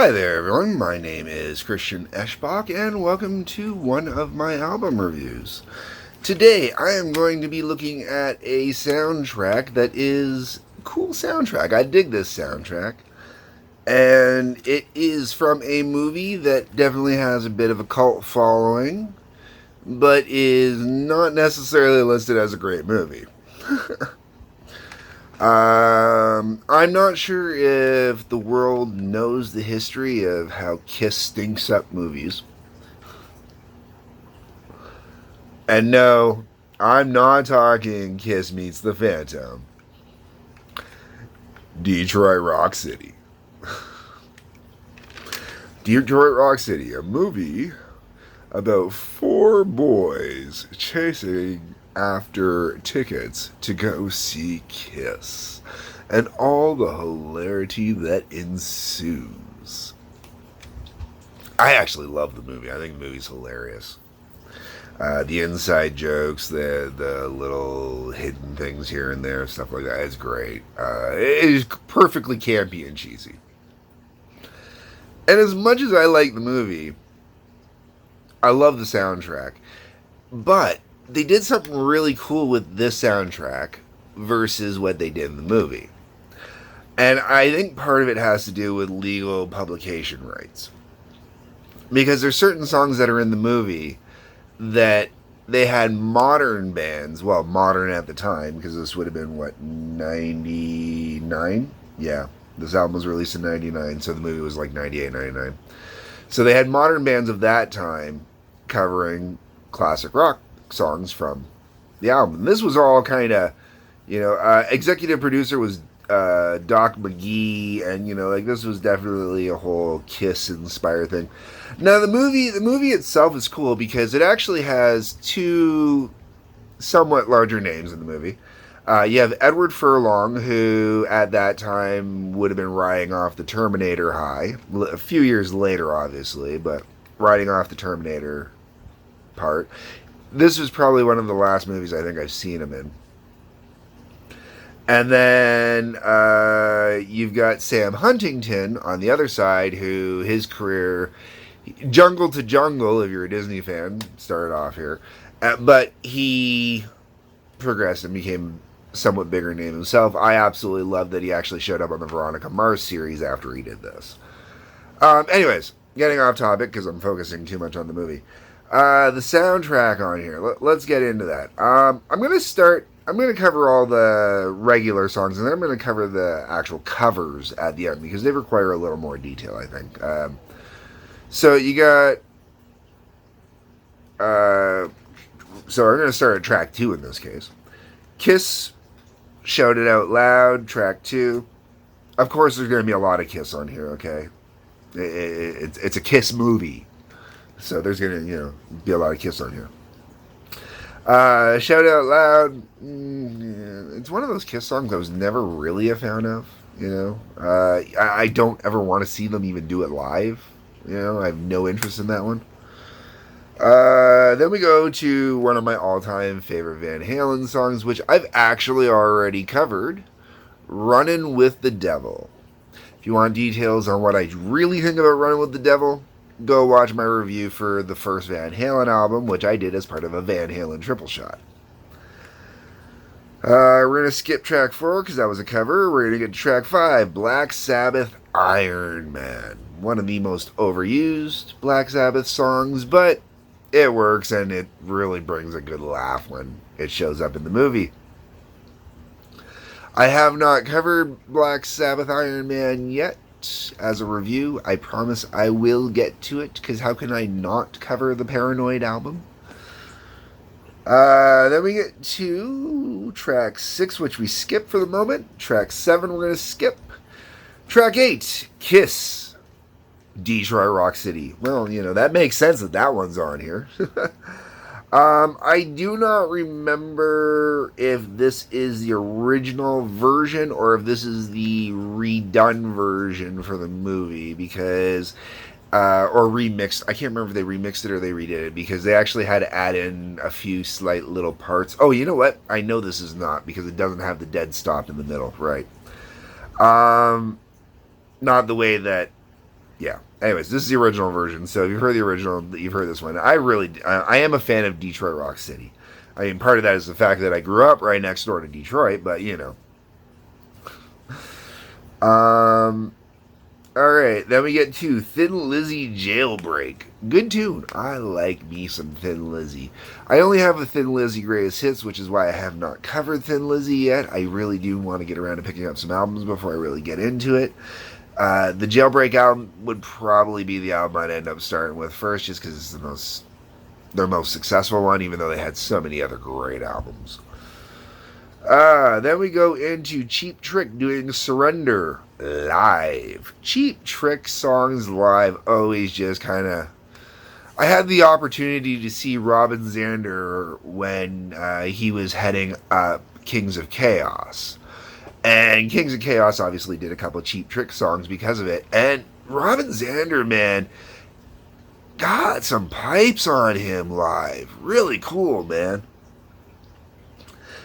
Hi there, everyone. My name is Christian Eschbach, and welcome to one of my album reviews. Today, I am going to be looking at a soundtrack that is a cool soundtrack. I dig this soundtrack. And it is from a movie that definitely has a bit of a cult following, but is not necessarily listed as a great movie. I'm not sure if the world knows the history of how Kiss stinks up movies. And no, I'm not talking Kiss Meets the Phantom. Detroit Rock City. Detroit Rock City, a movie about four boys chasing after tickets to go see Kiss and all the hilarity that ensues. I actually love the movie. I think the movie's hilarious. The inside jokes, the little hidden things here and there, stuff like that is great. It is perfectly campy and cheesy. And as much as I like the movie, I love the soundtrack. But they did something really cool with this soundtrack versus what they did in the movie. And I think part of it has to do with legal publication rights. Because there's certain songs that are in the movie that they had modern bands, well, modern at the time, because this would have been, what, 99? Yeah, this album was released in 99, so the movie was like 98, 99. So they had modern bands of that time covering classic rock songs from the album. This was all kind of, executive producer was Doc McGee, and like this was definitely a whole Kiss inspired thing. Now the movie itself is cool because it actually has two somewhat larger names in the movie. You have Edward Furlong, who at that time would have been riding off the Terminator high, a few years later, obviously, but riding off the Terminator part. This was probably one of the last movies I think I've seen him in. And then you've got Sam Huntington on the other side, who his career, Jungle to Jungle, if you're a Disney fan, started off here. But he progressed and became a somewhat bigger name himself. I absolutely love that he actually showed up on the Veronica Mars series after he did this. Anyways, getting off topic because I'm focusing too much on the movie. The soundtrack on here. Let's get into that. I'm going to cover all the regular songs, and then I'm going to cover the actual covers at the end, because they require a little more detail, I think. So you got... so I'm going to start at track 2 in this case. Kiss, Shout It Out Loud, track 2. Of course, there's going to be a lot of Kiss on here, okay? It's a Kiss movie. So there's going to, be a lot of Kiss on here. Shout Out Loud. It's one of those Kiss songs I was never really a fan of. I don't ever want to see them even do it live. I have no interest in that one. Then we go to one of my all-time favorite Van Halen songs, which I've actually already covered, Runnin' with the Devil. If you want details on what I really think about Runnin' with the Devil, go watch my review for the first Van Halen album, which I did as part of a Van Halen triple shot. We're going to skip track 4 because that was a cover. We're going to get to track 5, Black Sabbath, Iron Man. One of the most overused Black Sabbath songs, but it works and it really brings a good laugh when it shows up in the movie. I have not covered Black Sabbath, Iron Man yet as a review. I promise I will get to it, because how can I not cover the Paranoid album? Then we get to track 6, which we skip for the moment. Track 7 we're going to skip. Track 8, Kiss, Detroit Rock City. Well, that makes sense that one's on here. I do not remember if this is the original version or if this is the redone version for the movie, because or remixed. I can't remember if they remixed it or they redid it, because they actually had to add in a few slight little parts. Oh, you know what? I know this is not, because it doesn't have the dead stop in the middle, right? Not the way that Yeah. Anyways, this is the original version. So if you've heard the original, you've heard this one. I am a fan of Detroit Rock City. I mean, part of that is the fact that I grew up right next door to Detroit, but you know. All right, then we get to Thin Lizzy Jailbreak. Good tune. I like me some Thin Lizzy. I only have a Thin Lizzy Greatest Hits, which is why I have not covered Thin Lizzy yet. I really do want to get around to picking up some albums before I really get into it. The Jailbreak album would probably be the album I'd end up starting with first, just because it's their most successful one, even though they had so many other great albums. Then we go into Cheap Trick doing Surrender live. Cheap Trick songs live always just kind of... I had the opportunity to see Robin Zander when he was heading up Kings of Chaos. And Kings of Chaos obviously did a couple of Cheap Trick songs because of it. And Robin Zander, man, got some pipes on him live. Really cool, man.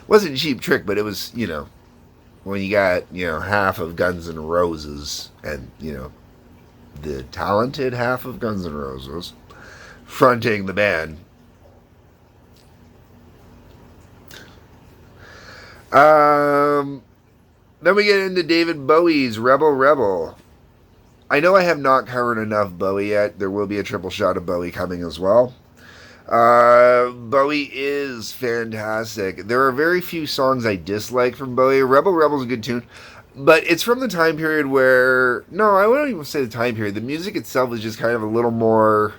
Wasn't Cheap Trick, but it was, you know, when you got, you know, half of Guns N' Roses and, you know, the talented half of Guns N' Roses fronting the band. Then we get into David Bowie's Rebel Rebel. I know I have not covered enough Bowie yet. There will be a triple shot of Bowie coming as well. Bowie is fantastic. There are very few songs I dislike from Bowie. Rebel Rebel's a good tune, but it's from the time period where... No, I wouldn't even say the time period. The music itself is just kind of a little more...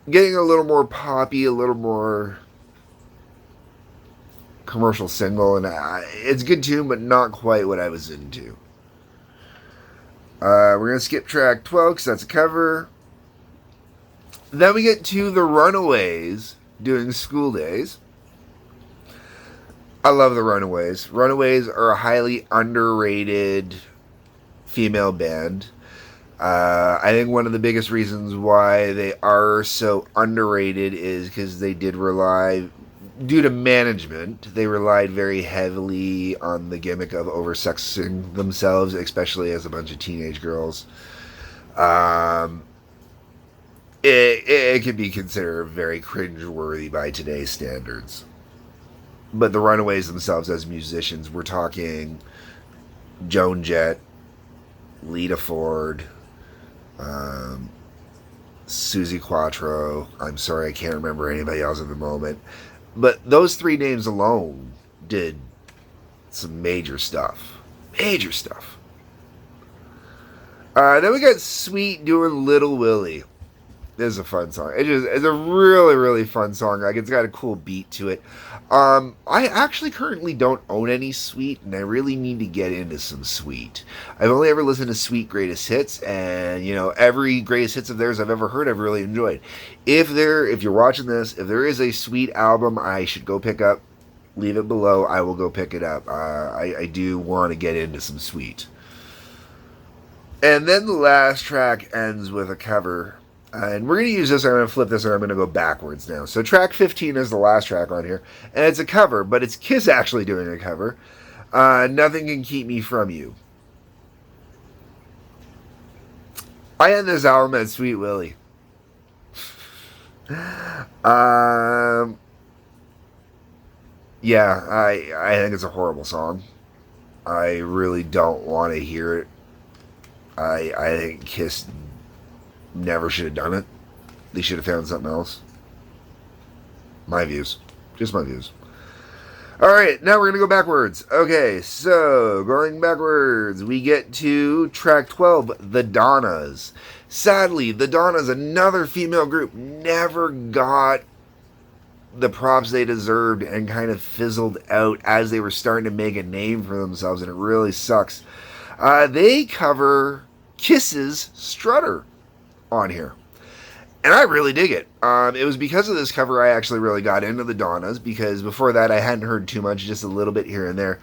getting a little more poppy, a little more commercial single, and it's a good tune, but not quite what I was into. We're going to skip track 12 because that's a cover. Then we get to the Runaways doing School Days. I love the Runaways. Runaways are a highly underrated female band. I think one of the biggest reasons why they are so underrated is because they did rely, due to management, they relied very heavily on the gimmick of oversexing themselves, especially as a bunch of teenage girls. It can be considered very cringeworthy by today's standards. But the Runaways themselves as musicians, we're talking Joan Jett, Lita Ford, Suzi Quatro. I'm sorry, I can't remember anybody else at the moment. But those three names alone did some major stuff. Major stuff. Then we got Sweet doing Little Willie. This is a fun song. It's a really, really fun song. Like, it's got a cool beat to it. I actually currently don't own any Sweet, and I really need to get into some Sweet. I've only ever listened to Sweet Greatest Hits, and, you know, every Greatest Hits of theirs I've ever heard, I've really enjoyed. If you're watching this, if there is a Sweet album I should go pick up, leave it below. I will go pick it up. I do want to get into some Sweet. And then the last track ends with a cover. And we're going to use this, I'm going to flip this, and I'm going to go backwards now. So track 15 is the last track on here. And it's a cover, but it's Kiss actually doing a cover. Nothing Can Keep Me From You. I end this album at Sweet Willie. Yeah, I think it's a horrible song. I really don't want to hear it. I think Kiss never should have done it. They should have found something else. My views. Just my views. Alright, now we're going to go backwards. Okay, so going backwards, we get to track 12, The Donnas. Sadly, The Donnas, another female group, never got the props they deserved and kind of fizzled out as they were starting to make a name for themselves, and it really sucks. They cover Kiss's Strutter on here, and I really dig it. It was because of this cover I actually really got into the Donnas, because before that I hadn't heard too much, just a little bit here and there.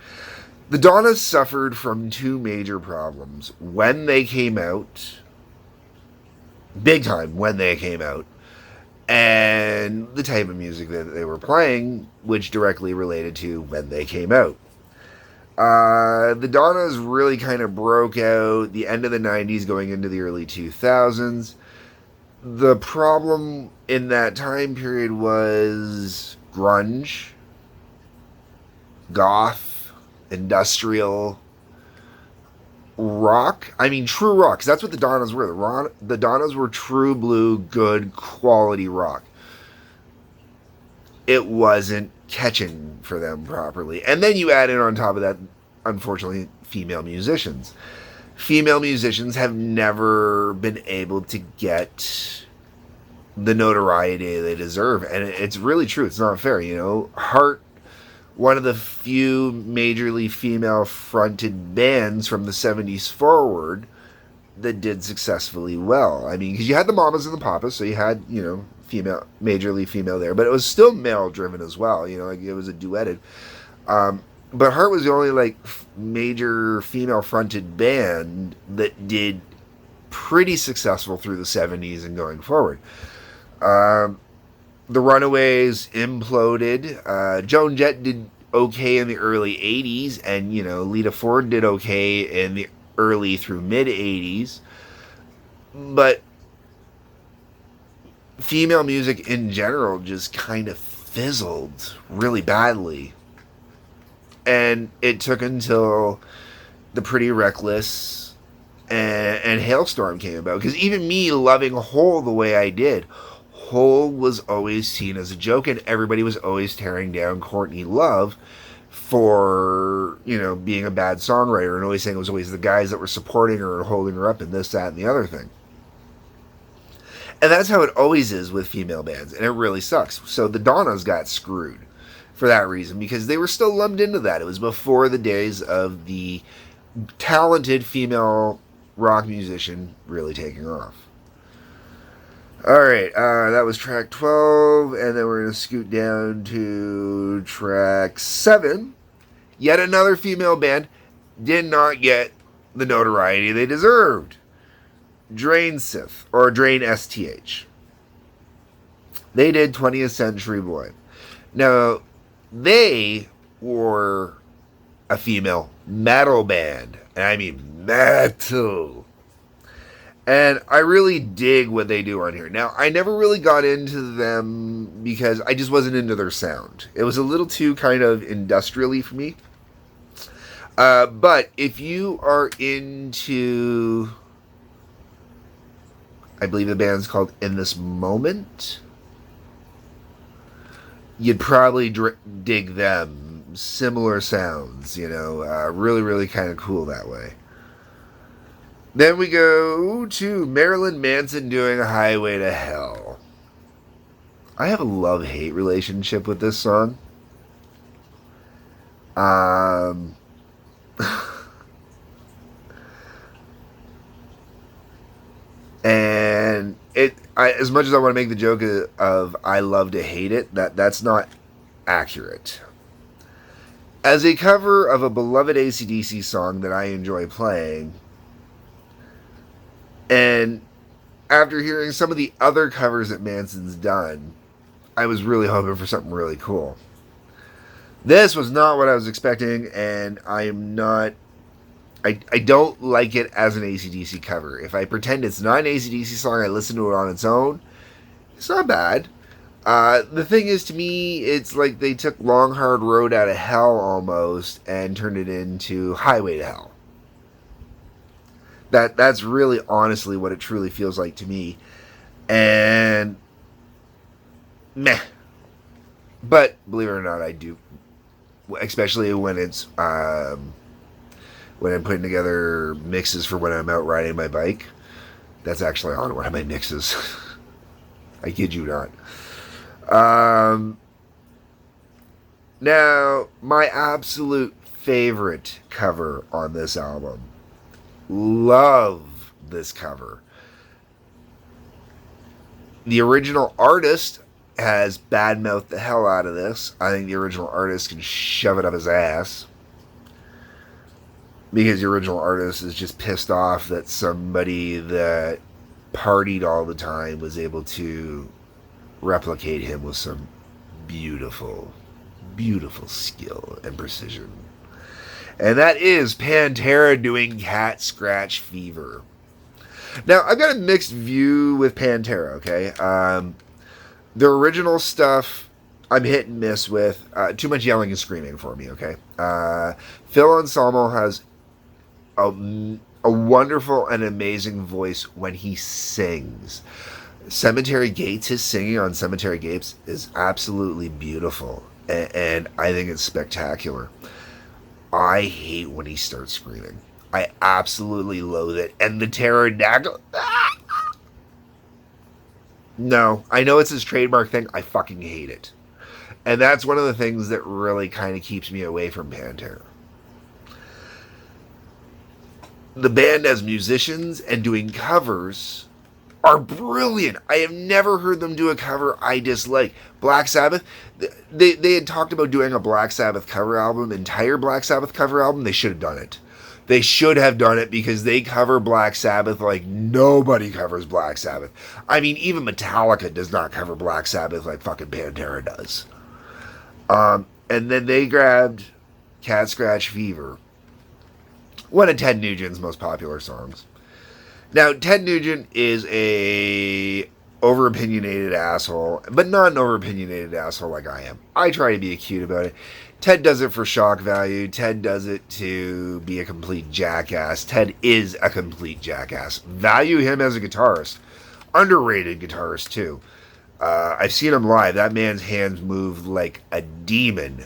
The Donnas suffered from two major problems when they came out, big time when they came out, and the type of music that they were playing, which directly related to when they came out. The Donnas really kind of broke out the end of the 90s going into the early 2000s. The problem in that time period was grunge, goth, industrial, rock. I mean, true rock, 'cause that's what the Donnas were. The Donnas were true blue, good quality rock. It wasn't catching for them properly. And then you add in on top of that, unfortunately, female musicians. Female musicians have never been able to get the notoriety they deserve. And it's really true. It's not fair. You know, Heart, one of the few majorly female fronted bands from the 70s forward that did successfully well. I mean, because you had the Mamas and the Papas, so you had, you know, female, majorly female there, but it was still male driven as well. You know, like it was a duetted. But Heart was the only like major female fronted band that did pretty successful through the 70s and going forward. The Runaways imploded. Joan Jett did okay in the early 80s, and, you know, Lita Ford did okay in the early through mid 80s. But female music in general just kind of fizzled really badly. And it took until The Pretty Reckless and Hailstorm came about. Because even me loving Hole the way I did, Hole was always seen as a joke, and everybody was always tearing down Courtney Love for, you know, being a bad songwriter, and always saying it was always the guys that were supporting her and holding her up and this, that, and the other thing. And that's how it always is with female bands, and it really sucks. So the Donnas got screwed for that reason, because they were still lumped into that. It was before the days of the talented female rock musician really taking off. Alright, that was track 12, and then we're going to scoot down to track 7. Yet another female band did not get the notoriety they deserved. Drain Sith, or Drain STH. They did 20th Century Boy. Now, they were a female metal band, and I mean metal. And I really dig what they do on here. Now, I never really got into them because I just wasn't into their sound. It was a little too kind of industrially for me. But if you are into, I believe the band's called In This Moment, you'd probably dig them. Similar sounds, you know, really, really kind of cool that way. Then we go to Marilyn Manson doing A Highway to Hell. I have a love-hate relationship with this song. And as much as I want to make the joke of I love to hate it, that's not accurate. As a cover of a beloved AC/DC song that I enjoy playing, and after hearing some of the other covers that Manson's done, I was really hoping for something really cool. This was not what I was expecting, and I don't like it as an AC/DC cover. If I pretend it's not an AC/DC song, I listen to it on its own, it's not bad. The thing is, to me, it's like they took Long Hard Road Out of Hell almost and turned it into Highway to Hell. That's really honestly what it truly feels like to me. And meh. But believe it or not, I do. Especially when it's when I'm putting together mixes for when I'm out riding my bike. That's actually on one of my mixes. I kid you not. Now, my absolute favorite cover on this album. Love this cover. The original artist has badmouthed the hell out of this. I think the original artist can shove it up his ass. Because the original artist is just pissed off that somebody that partied all the time was able to replicate him with some beautiful, beautiful skill and precision. And that is Pantera doing Cat Scratch Fever. Now, I've got a mixed view with Pantera, okay? The original stuff, I'm hit and miss with. Too much yelling and screaming for me, okay? Phil Anselmo has a wonderful and amazing voice when he sings. Cemetery Gates, his singing on Cemetery Gates is absolutely beautiful, and I think it's spectacular. I hate when he starts screaming. I absolutely loathe it. And the pterodactyl. No, I know it's his trademark thing. I fucking hate it. And that's one of the things that really kind of keeps me away from Pantera. The band as musicians and doing covers are brilliant. I have never heard them do a cover I dislike. Black Sabbath, they had talked about doing a Black Sabbath cover album, entire Black Sabbath cover album. They should have done it. They should have done it because they cover Black Sabbath like nobody covers Black Sabbath. I mean, even Metallica does not cover Black Sabbath like fucking Pantera does. And then they grabbed Cat Scratch Fever, one of Ted Nugent's most popular songs. Now, Ted Nugent is a over-opinionated asshole, but not an over-opinionated asshole like I am. I try to be cute about it. Ted does it for shock value. Ted does it to be a complete jackass. Ted is a complete jackass. Value him as a guitarist. Underrated guitarist, too. I've seen him live. That man's hands move like a demon.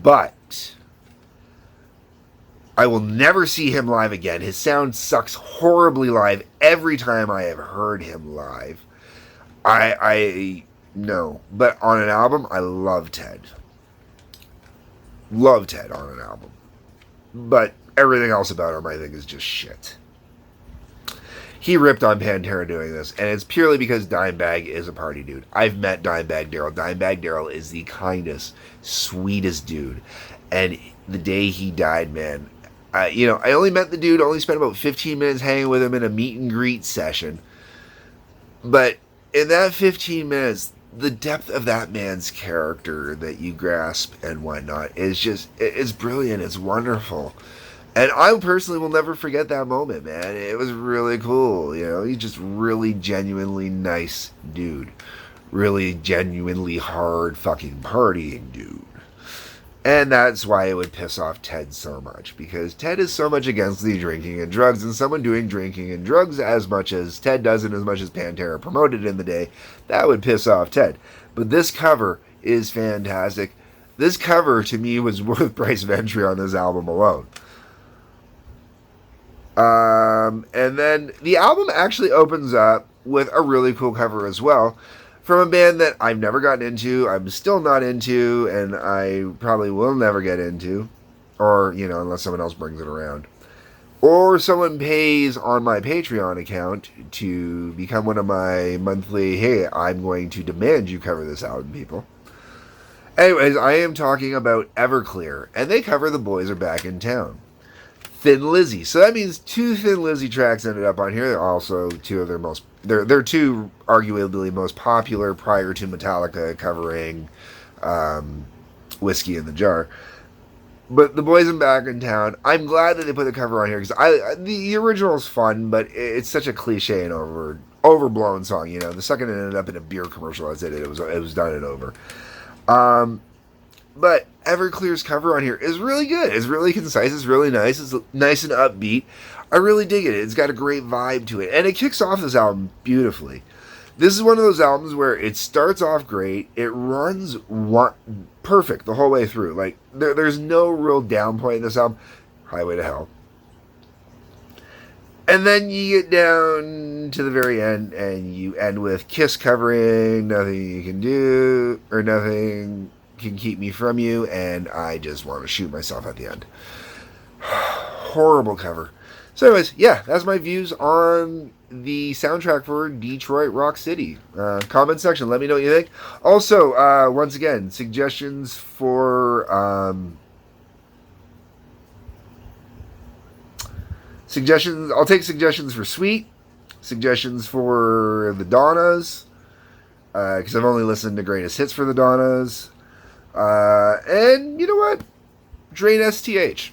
But I will never see him live again. His sound sucks horribly live every time I have heard him live. No. But on an album, I love Ted. Love Ted on an album. But everything else about him, I think, is just shit. He ripped on Pantera doing this, and it's purely because Dimebag is a party dude. I've met Dimebag Darrell. Dimebag Darrell is the kindest, sweetest dude. And the day he died, man, I only met the dude, only spent about 15 minutes hanging with him in a meet and greet session. But in that 15 minutes, the depth of that man's character that you grasp and whatnot is just, it's brilliant. It's wonderful. And I personally will never forget that moment, man. It was really cool. He's just really genuinely nice dude. Really genuinely hard fucking partying dude. And that's why it would piss off Ted so much. Because Ted is so much against the drinking and drugs. And someone doing drinking and drugs as much as Ted does and as much as Pantera promoted in the day, that would piss off Ted. But this cover is fantastic. This cover, to me, was worth price of entry on this album alone. And then the album actually opens up with a really cool cover as well. From a band that I've never gotten into, I'm still not into, and I probably will never get into. Or, unless someone else brings it around. Or someone pays on my Patreon account to become one of my monthly, hey, I'm going to demand you cover this album, people. Anyways, I am talking about Everclear, and they cover The Boys Are Back in Town. Thin Lizzy. So that means 2 Thin Lizzy tracks ended up on here. They're also 2 of their most... They're 2 arguably most popular prior to Metallica covering Whiskey in the Jar. But The Boys Are Back in Town, I'm glad that they put the cover on here because the original is fun, but it's such a cliche and overblown song. The second it ended up in a beer commercial, that's it. It was done and over. But Everclear's cover on here is really good. It's really concise. It's really nice. It's nice and upbeat. I really dig it. It's got a great vibe to it. And it kicks off this album beautifully. This is one of those albums where it starts off great. It runs perfect the whole way through. Like, there's no real down point in this album. Highway to Hell. And then you get down to the very end and you end with Kiss covering Nothing You Can Do, or Nothing Can Keep Me From You, and I just want to shoot myself at the end. Horrible cover. So anyways, yeah, that's my views on the soundtrack for Detroit Rock City. Comment section, let me know what you think. Also, once again, suggestions for I'll take suggestions for Sweet, suggestions for the Donnas, because I've only listened to greatest hits for the Donnas. And you know what? Drain STH.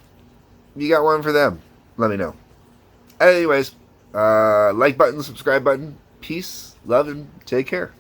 you got one for them, let me know. Anyways, like button, subscribe button. Peace, love, and take care.